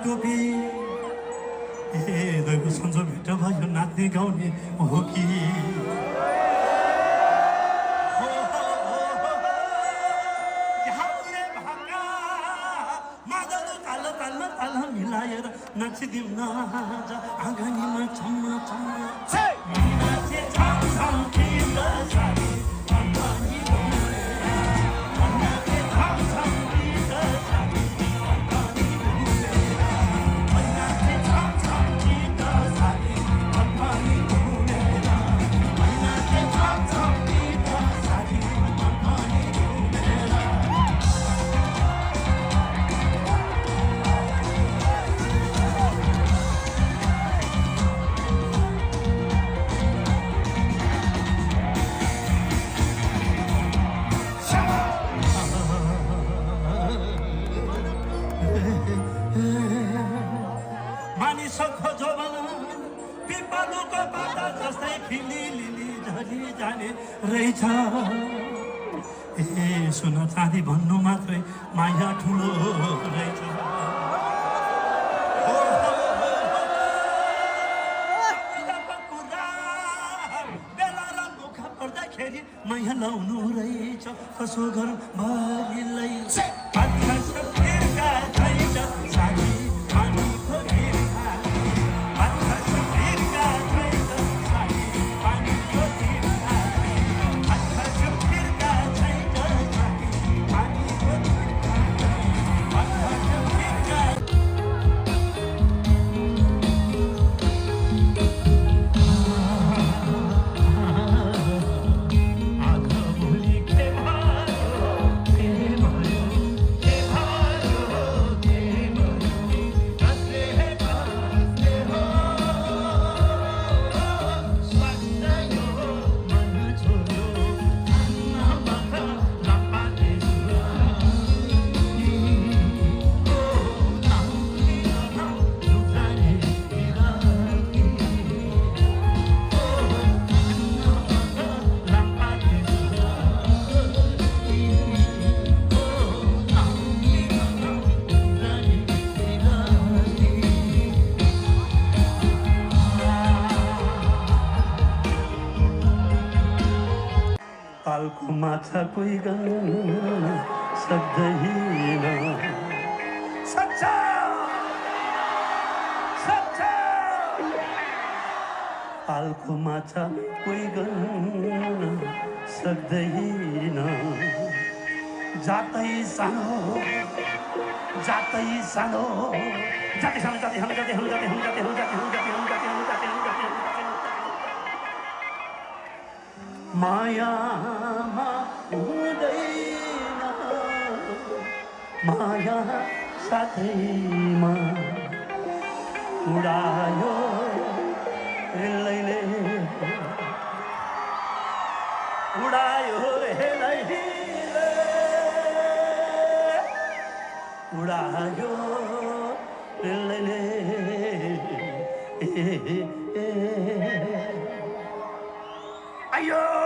टोपी ए दैको सन्जो भेट भयो नाच्ने गाउने हो कि मिलाएर नाचिदिउँ न आँगनीमा चम्म चम्म नाचे छम छम गीत साथी अम्बानी घुमे नाचे छम छम गीत साथी अम्बानी घुमे नाचे छम छम गीत साथी अम्बानी घुमे नाचे छम छम गीत साथी अम्बानी घुमे मानिसको जोवन पिपलुको पाता जस्तै फिली लिली झरी जाने रहेछ ए सुन चाँदी भन्नु मात्रै माया ठुलो रहेछ बेला र दुःख पर्दाखेरि माया लाउनु रहेछ कसो गरौँ भरिलाई साथी तालको माछा कोही गर्न सक्दैन सक्छ सक्छ तालको माछा कोही गर्न सक्दैन जातै सानो जातै सानो जातै सानो जातै सानो जातै सानो जातै सानो जातै सानो जातै सानो जातै सानो जातै सानो जातै मायामा हुँदैन माया साथैमा उडायो रेलैले उडायो रेलैले उडायो रेलैले आयो